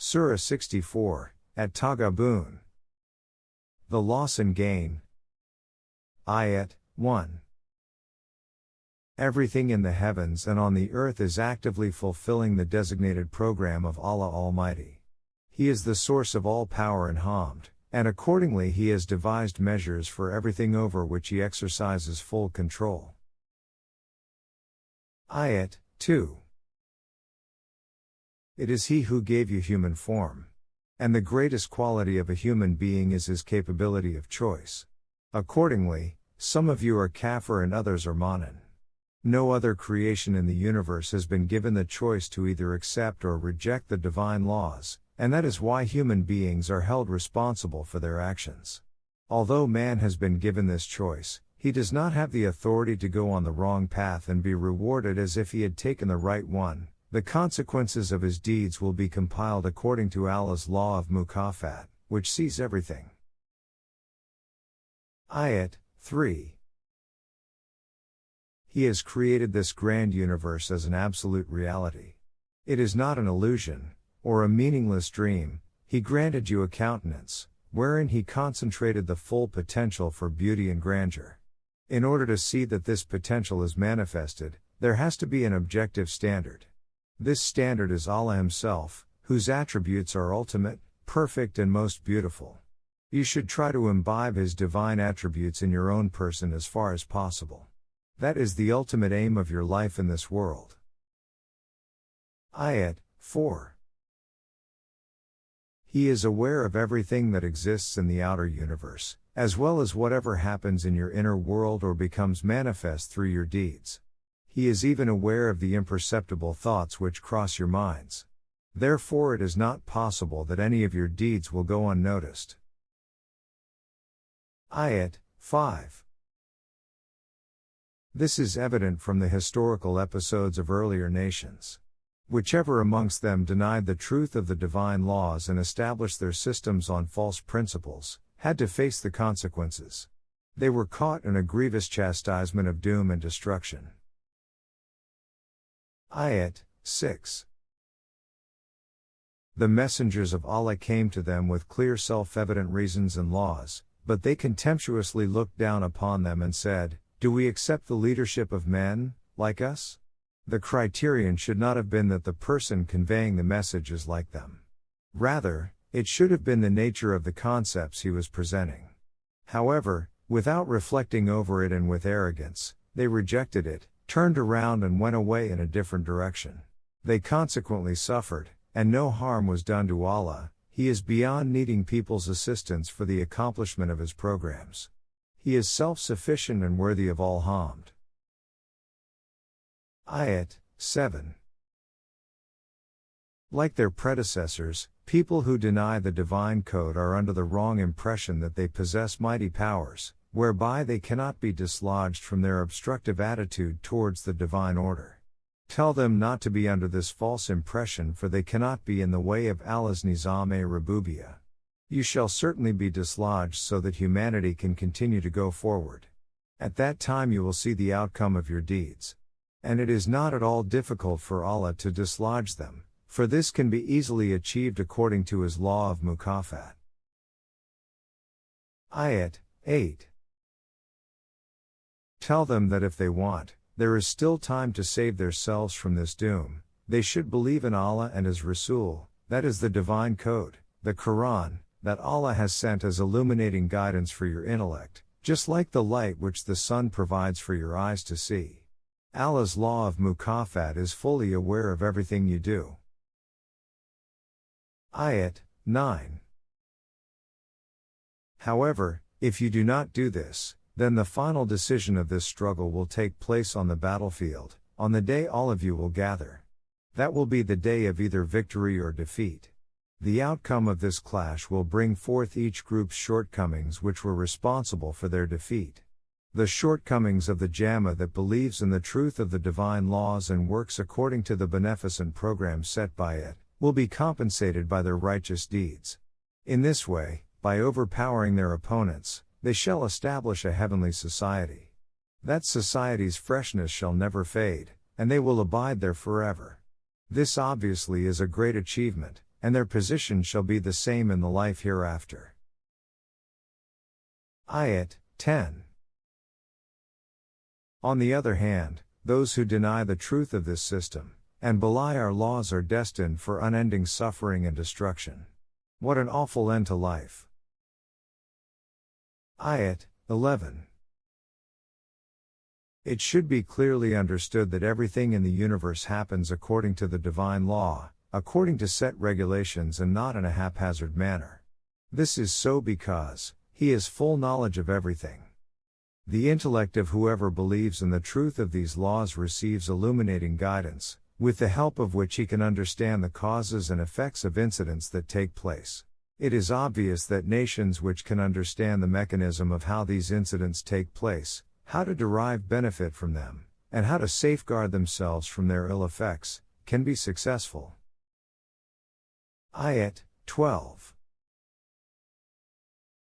Surah 64, At-Taghaabun. The loss and gain. Ayat 1. Everything in the heavens and on the earth is actively fulfilling the designated program of Allah Almighty. He is the source of all power and hamd, and accordingly He has devised measures for everything over which He exercises full control. Ayat 2. It is He who gave you human form. And the greatest quality of a human being is his capability of choice. Accordingly, some of you are kafir and others are mu'min. No other creation in the universe has been given the choice to either accept or reject the divine laws, and that is why human beings are held responsible for their actions. Although man has been given this choice, he does not have the authority to go on the wrong path and be rewarded as if he had taken the right one. The consequences of his deeds will be compiled according to Allah's law of mukafat, which sees everything. Ayat 3. He has created this grand universe as an absolute reality. It is not an illusion, or a meaningless dream. He granted you a countenance, wherein He concentrated the full potential for beauty and grandeur. In order to see that this potential is manifested, there has to be an objective standard. This standard is Allah Himself, whose attributes are ultimate, perfect and most beautiful. You should try to imbibe His divine attributes in your own person as far as possible. That is the ultimate aim of your life in this world. Ayat 4. He is aware of everything that exists in the outer universe, as well as whatever happens in your inner world or becomes manifest through your deeds. He is even aware of the imperceptible thoughts which cross your minds. Therefore it is not possible that any of your deeds will go unnoticed. Ayat 5. This is evident from the historical episodes of earlier nations. Whichever amongst them denied the truth of the divine laws and established their systems on false principles, had to face the consequences. They were caught in a grievous chastisement of doom and destruction. Ayat 6. The messengers of Allah came to them with clear self-evident reasons and laws, but they contemptuously looked down upon them and said, "Do we accept the leadership of men, like us?" The criterion should not have been that the person conveying the message is like them. Rather, it should have been the nature of the concepts he was presenting. However, without reflecting over it and with arrogance, they rejected it, turned around and went away in a different direction. They consequently suffered, and no harm was done to Allah. He is beyond needing people's assistance for the accomplishment of His programs. He is self-sufficient and worthy of all hamd. Ayat 7. Like their predecessors, people who deny the divine code are under the wrong impression that they possess mighty powers, whereby they cannot be dislodged from their obstructive attitude towards the divine order. Tell them not to be under this false impression, for they cannot be in the way of Allah's Nizam-e-Rububiyyah. You shall certainly be dislodged so that humanity can continue to go forward. At that time you will see the outcome of your deeds. And it is not at all difficult for Allah to dislodge them, for this can be easily achieved according to His law of mukafat. Ayat 8. Tell them that if they want, there is still time to save themselves from this doom. They should believe in Allah and His Rasul, that is the divine code, the Qur'an, that Allah has sent as illuminating guidance for your intellect, just like the light which the sun provides for your eyes to see. Allah's law of mukafat is fully aware of everything you do. Ayat 9. However, if you do not do this, then the final decision of this struggle will take place on the battlefield, on the day all of you will gather. That will be the day of either victory or defeat. The outcome of this clash will bring forth each group's shortcomings which were responsible for their defeat. The shortcomings of the Jama'ah that believes in the truth of the divine laws and works according to the beneficent program set by it, will be compensated by their righteous deeds. In this way, by overpowering their opponents, they shall establish a heavenly society. That society's freshness shall never fade, and they will abide there forever. This obviously is a great achievement, and their position shall be the same in the life hereafter. Ayat 10. On the other hand, those who deny the truth of this system, and belie our laws are destined for unending suffering and destruction. What an awful end to life. Ayat 11. It should be clearly understood that everything in the universe happens according to the divine law, according to set regulations and not in a haphazard manner. This is so because He has full knowledge of everything. The intellect of whoever believes in the truth of these laws receives illuminating guidance, with the help of which he can understand the causes and effects of incidents that take place. It is obvious that nations which can understand the mechanism of how these incidents take place, how to derive benefit from them, and how to safeguard themselves from their ill effects, can be successful. Ayat 12.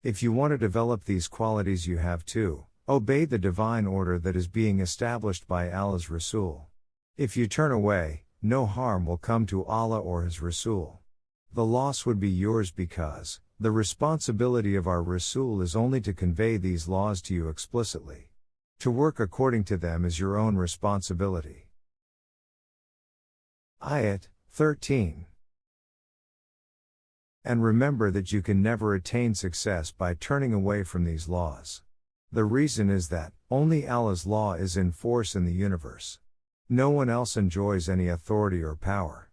If you want to develop these qualities, you have to obey the divine order that is being established by Allah's Rasul. If you turn away, no harm will come to Allah or His Rasul. The loss would be yours because the responsibility of our Rasul is only to convey these laws to you explicitly. To work according to them is your own responsibility. Ayat 13. And remember that you can never attain success by turning away from these laws. The reason is that only Allah's law is in force in the universe. No one else enjoys any authority or power.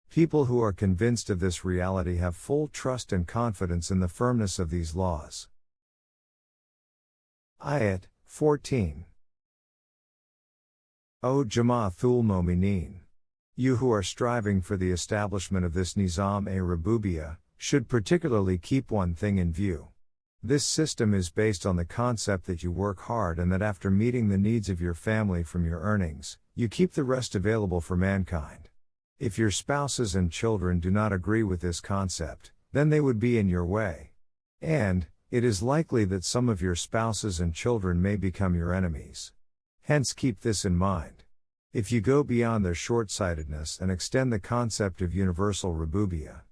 People who are convinced of this reality have full trust and confidence in the firmness of these laws. Ayat 14. O Jama'athul Momineen! You who are striving for the establishment of this Nizam-e-Rububiyyah, should particularly keep one thing in view. This system is based on the concept that you work hard and that after meeting the needs of your family from your earnings, you keep the rest available for mankind. If your spouses and children do not agree with this concept, then they would be in your way. And it is likely that some of your spouses and children may become your enemies. Hence keep this in mind. If you go beyond their short-sightedness and extend the concept of universal rububiyyah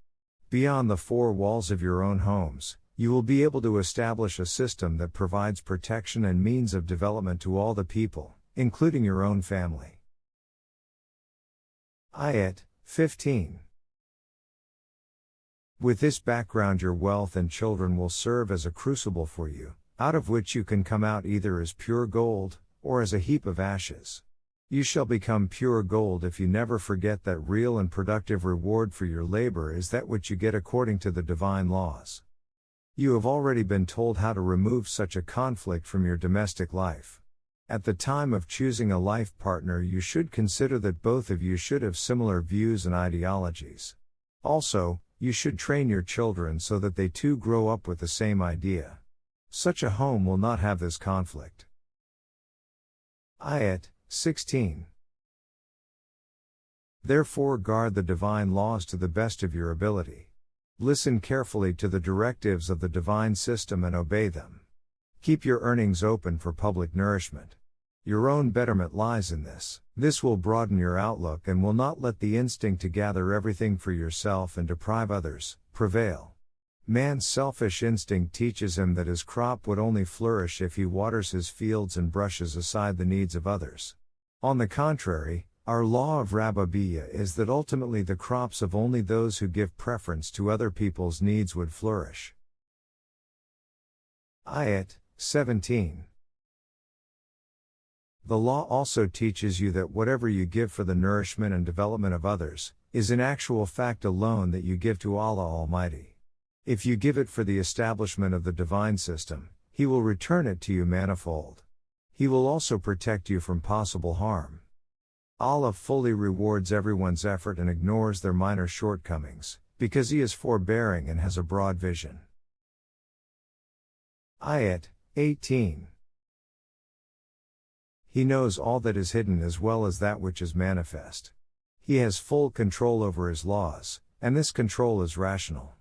beyond the four walls of your own homes, you will be able to establish a system that provides protection and means of development to all the people, including your own family. Ayat 15. With this background, your wealth and children will serve as a crucible for you, out of which you can come out either as pure gold, or as a heap of ashes. You shall become pure gold if you never forget that real and productive reward for your labor is that which you get according to the divine laws. You have already been told how to remove such a conflict from your domestic life. At the time of choosing a life partner, you should consider that both of you should have similar views and ideologies. Also, you should train your children so that they too grow up with the same idea. Such a home will not have this conflict. Ayat 16. Therefore guard the divine laws to the best of your ability. Listen carefully to the directives of the divine system and obey them. Keep your earnings open for public nourishment. Your own betterment lies in this. This will broaden your outlook and will not let the instinct to gather everything for yourself and deprive others prevail. Man's selfish instinct teaches him that his crop would only flourish if he waters his fields and brushes aside the needs of others. On the contrary, our law of Rububiyyah is that ultimately the crops of only those who give preference to other people's needs would flourish. Ayat 17. The law also teaches you that whatever you give for the nourishment and development of others, is in actual fact a loan that you give to Allah Almighty. If you give it for the establishment of the divine system, He will return it to you manifold. He will also protect you from possible harm. Allah fully rewards everyone's effort and ignores their minor shortcomings, because He is forbearing and has a broad vision. Ayat 18. He knows all that is hidden as well as that which is manifest. He has full control over His laws, and this control is rational.